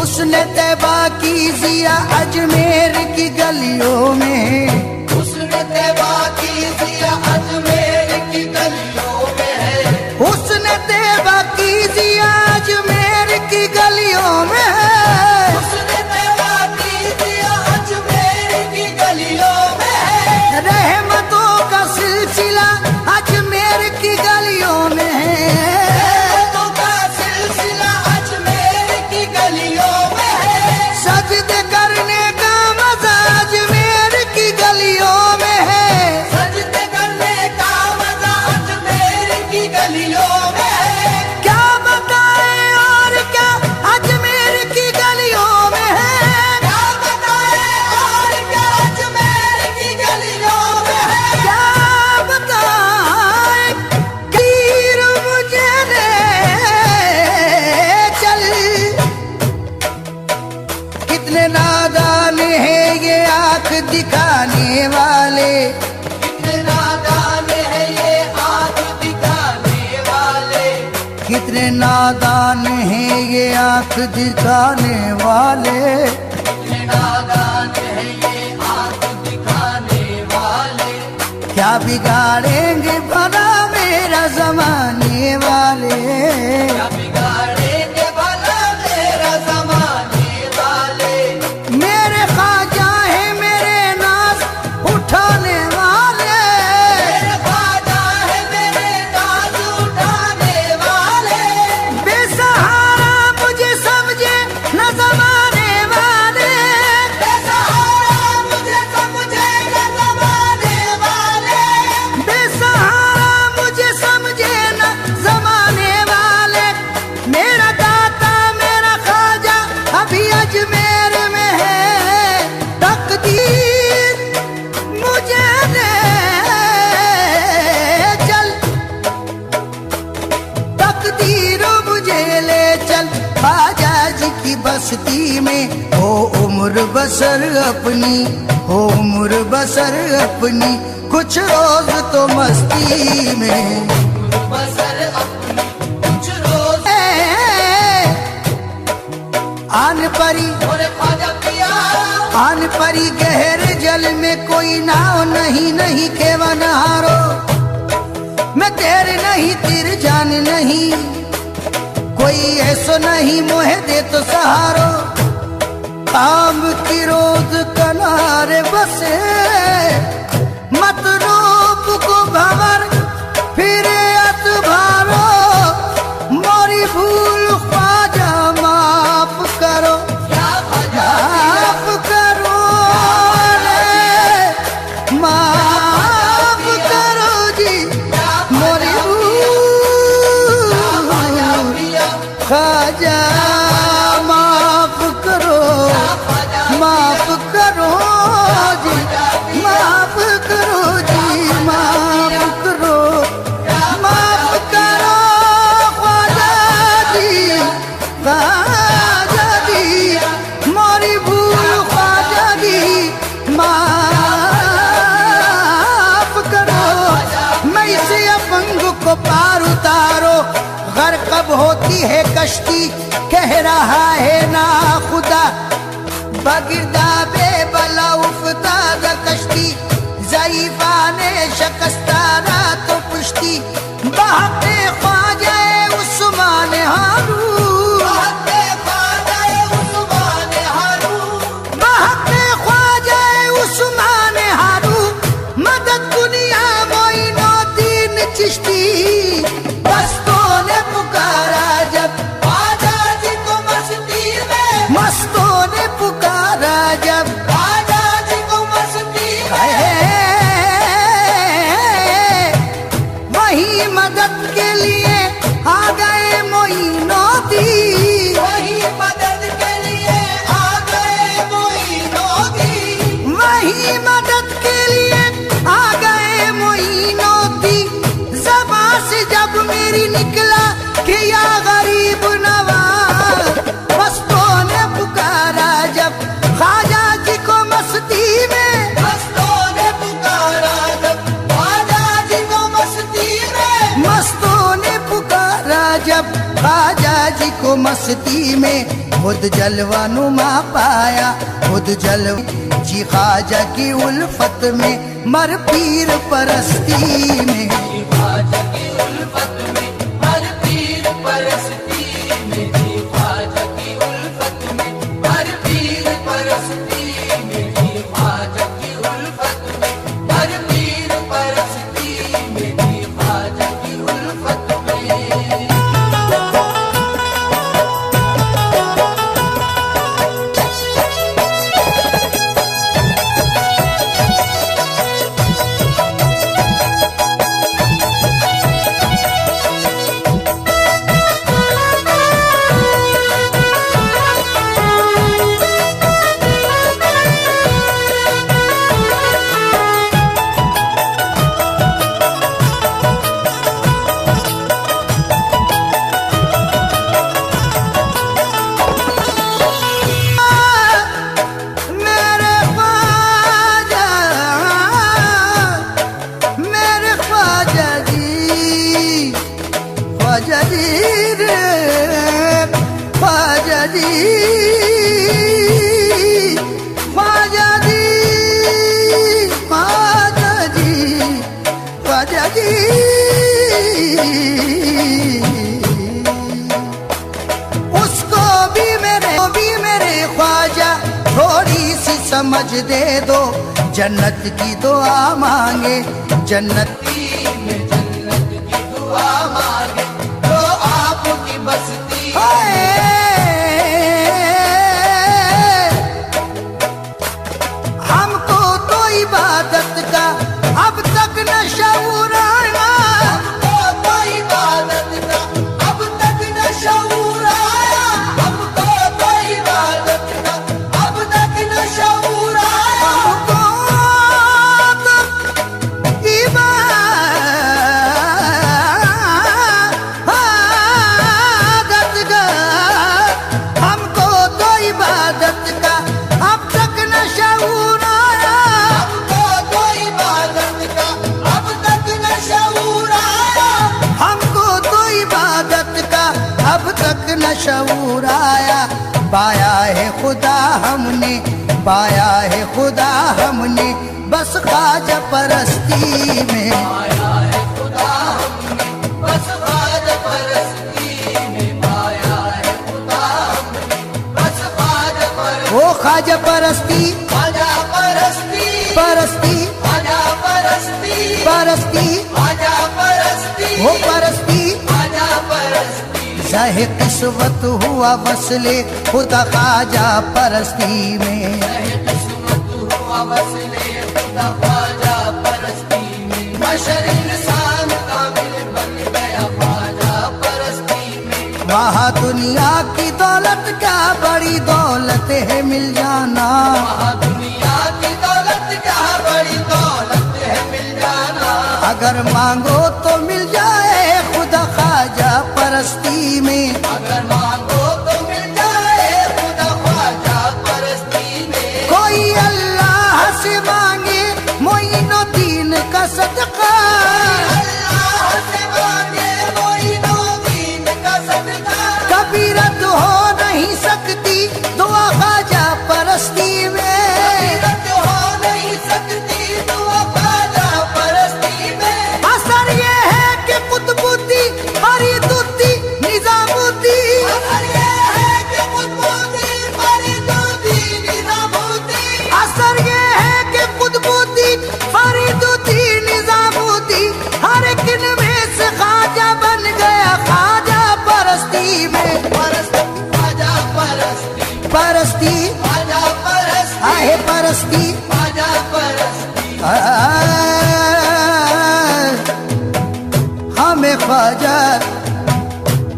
उसने तैबा की जिया अजमेर की गलियों में, उसने तैबा की जिया अजमेर की गलियों में है, उसने तैबा की जिया अजमेर की गलियों में है, उसने तैबा की जिया अजमेर की गलियों में है, रहमतों का सिलसिला अजमेर की गलियों में है, रहमतों का सिलसिला अजमेर की गलियों में है, सजदे करने का मजा अजमेर की गलियों में है, सजदे करने का मजा अजमेर की गलियों में है, क्या बताएं और क्या अजमेर की गलियों में है, क्या बताएं और क्या अजमेर की गलियों में है, क्या बताएं तीर मुझे ले चल, कितने नादान है ये आंख दिखाने वाले, कितने नादान है ये आंख दिखाने वाले, कितने नादान है ये आंख दिखाने वाले, कितने नादान है ये आंख दिखाने वाले, क्या बिगाड़ेंगे भला मेरा जमाने वाले, क्या बिगाड़ेंगे भला मेरा जमाने वाले, मेरे ख्वाजा है मेरे नाज उठाने वाले, मेरे ख्वाजा है मेरे नाज उठाने वाले, बेसहारा मुझे समझे न जमाने वाले, बेसहारा मुझे समझे न जमाने वाले, बेसहारा मुझे समझे न जमाने वाले, मेरा दाता मेरा ख्वाजा अभी अजमेर में है, तकदीर मुझे ले चल, तकदीर मुझे ले चल, ख्वाजा जी की बस्ती में हो उम्र बसर अपनी, हो उम्र बसर अपनी, कुछ रोज तो मस्ती में, बसर अपनी कुछ रोज आन परी और ख्वाजा पिया, आन परी गहरे जल में कोई नाव नहीं, नहीं केवन हारो, मैं तेरे नहीं तेरे जान नहीं, कोई ऐसो नहीं मोहे दे तो सहारो, काम की रोज किनारे बसे, मत रूप को भंवर फिरे अतभारो, मोरी भूल ख्वाजा माफ करो, क्या ख्वाजा माफ करो रे, माफ करो जी मोरी भूल, ख्वाजा माफ करो, माफ करो जी, माफ करो जी, माफ करो, माफ करो ख्वाजा जी, ख्वाजा जी मोरी भूल, ख्वाजा जी माफ करो, मैं इसे अपंग को पार उतारो, गर्क कब होती है कश्ती कह रहा है ना खुदा, बगिरदा बेबला उफ्ताद कश्ती, ज़ईफ़ा ने शकस्ताना तो पुश्ती, बहके ख्वाजा उस्मान हारून, बहके ख्वाजा उस्मान हारून, बहके ख्वाजा उस्मान हारून, मदद दुनिया मोइनुद्दीन चिश्ती, मस्तों ने पुकारा जब, ख्वाजा जी को मस्ती में, मस्तों ने पुकारा जब, ख्वाजा जी को मस्ती में, वही मदद के लिए आ गए मोइनुद्दीन, वही मदद के लिए आ गए मोइनुद्दीन, वही मदद के लिए आ गए मोइनुद्दीन, ज़बां से जब मेरी निकला कि या गरीब नवाज, मस्तों ने पुकारा जब, ख्वाजा जी को मस्ती में, मस्तों ने पुकारा जब, ख्वाजा जी को मस्ती में, मस्तों ने पुकारा जब, ख्वाजा जी को मस्ती में, खुद जलवा नुमा पाया, खुद जलवा जी ख्वाजा की उल्फत में, मर पीर परस्ती में। ख्वाजा की उल्फत में, मर पीर परस्ती में, ख्वाजा की उल्फत में, मर पीर परस्ती में, ख्वाजा की उल्फत में, मर पीर परस्ती में, ख्वाजा की उल्फत में। ख्वाजा जी रे ख्वाजा जी, ख्वाजा जी, ख्वाजा जी, ख्वाजा जी। उसको भी मेरे ख्वाजा थोड़ी सी समझ दे दो, जन्नत की दुआ मांगे, जन्नत हमको तो इबादत का अब तक न शऊर आया, हमको तो इबादत का अब तक न शऊर आया, हमको तो इबादत का अब तक न शऊर आया, हमको तो इबादत का, हमको तो इबादत का अब तक न शऊर आया, हमको तो इबादत का अब तक न शऊर आया, हमको तो इबादत का अब तक न शऊर आया। पाया है खुदा हमने, पाया है खुदा हमने, बस ख्वाजा परस्ती में। पाया है खुदा हमने, बस ख्वाजा परस्ती में, पाया है खुदा हमने, बस ख्वाजा परस्ती। वो ख्वाजा परस्ती, ख्वाजा परस्ती, परस्ती, ख्वाजा परस्ती, परस्ती, ख्वाजा परस्ती, वो परस्ती। ख्वाजा परस्ती। चाहे किस्मत हुआ वसले खुदा ख्वाजा परस्ती में, किस्मत हुआ वसले खुदा ख्वाजा परस्ती में, बशर इंसान कामिल बन गया ख्वाजा परस्ती में। वहाँ दुनिया की दौलत क्या बड़ी दौलत है मिल जाना, वहाँ दुनिया की दौलत क्या बड़ी दौलत है मिल जाना, अगर मांगो तो मिल जाए खुदा ख्वाजा परस्ती में। अगर मांगो तो मिल जाए खुदा ख्वाजा परस्ती में। कोई अल्लाह से मांगे मोइनुद्दीन का सदका, अल्लाह से मांगे मोइनुद्दीन का सदका, कभी रद्द हो नहीं सकती दुआ ख्वाजा परस्ती में। रद्द हो नहीं सकती दुआ ख्वाजा परस्ती में। असर ये है कि कुतुबुद्दीन फरीदुद्दीन निजामुद्दीन, असर ये है कि कुतुबुद्दीन फरीदुद्दीन निजामुद्दीन, असर ये है कि कुतुबुद्दीन फरीदुद्दीन निजामुद्दीन हर एक में से ख्वाजा बन गया ख्वाजा परस्ती में। परस्ती ख्वाजा परस्ती, परस्ती ख्वाजा परस्ती, आहे परस्ती, ख्वाजा परस्ती। हमें ख्वाजा,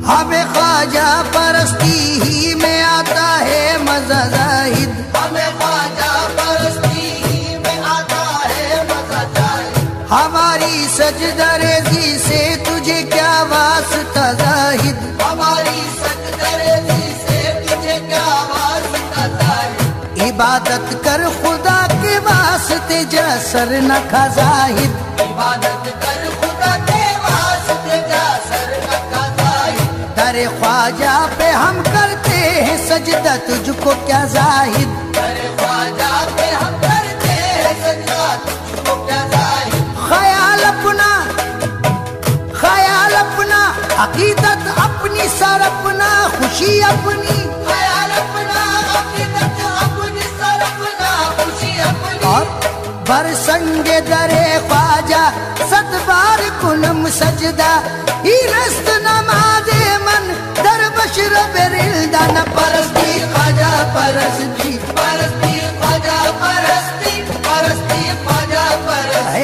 हमें ख्वाजा परस्ती ही में आता है मजा जाहिद, हमें ख्वाजा परस्ती ही में आता है मजा जाहिद। हमारी सजदरेजी से तुझे क्या वास्ता जाहिद, हमारी सजदरेजी से तुझे क्या वास्ता जाहिद। इबादत कर खुदा के वास्ते जा सर न खा जाहिद, इबादत कर खुदा के वास्ते जा सर न खा जाहिद। दर दर ख्वाजा पे हम करते हैं सजदा, तुझको क्या जाहिद। दर ख्वाजा पे हम करते हैं सजदा, तुझको क्या जाहिद। ख्याल अपना, अकीदत अपनी, सर अपना, खुशी अपनी, ख्याल अपना, अकीदत अपनी, सर अपना, खुशी अपनी। और बरसंगे दरे ख्वाजा सतबार कुनम सजदा, ईरस्त नमाजे मन दर बशर बेरिल्दा। न परस्ती ख्वाजा परस्ती, परस्ती ख्वाजा परस्ती, परस्ती ख्वाजा परस्ती।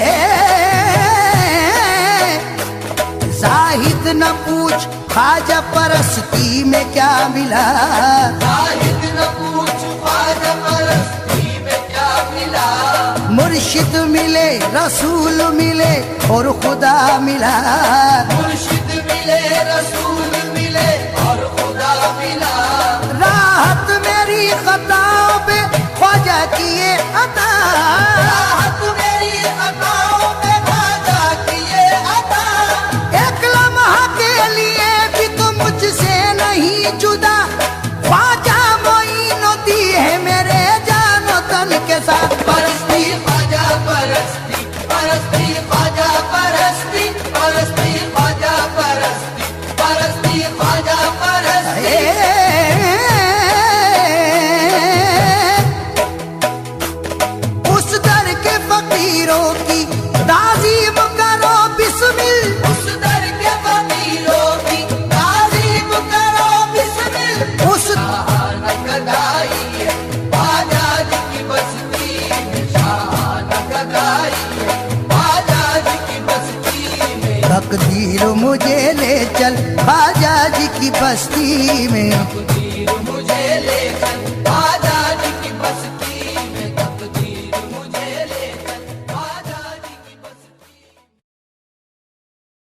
जाहिद न पूछ ख्वाजा परस्ती में क्या मिला, जाहिद न पूछ ख्वाजा परस्ती में क्या मिला। मुर्शिद मिले, रसूल मिले और खुदा मिला। मुर्शिद मिले, रसूल मिले और खुदा मिला। राहत मेरी खताओं पे ख्वाजा किए अता, राहत मेरी खताओं पे ख्वाजा किए अता। एक लम्हा के लिए भी तो मुझसे नहीं जुदा, ख्वाजा मोइनुद्दी है मेरे जानो तन के साथ। परस्ती ख्वाजा परस्ती, परस्ती ख्वाजा परस्ती, परस्ती ख्वाजा परस्ती, परस्ती ख्वाजा परस्ती। उस दर के फकीरों की ताज़ीम करो बिस्मिल, उस दर के फकीरों की ताज़ीम करो बिस्मिल। उस शाहाना गदाई है ख्वाजा जी की बस्ती में, शाहाना गदाई है ख्वाजा जी की बस्ती में। तकदीर मुझे ले चल ख्वाजा जी की बस्ती में। तकदीर मुझे ले चल ख्वाजा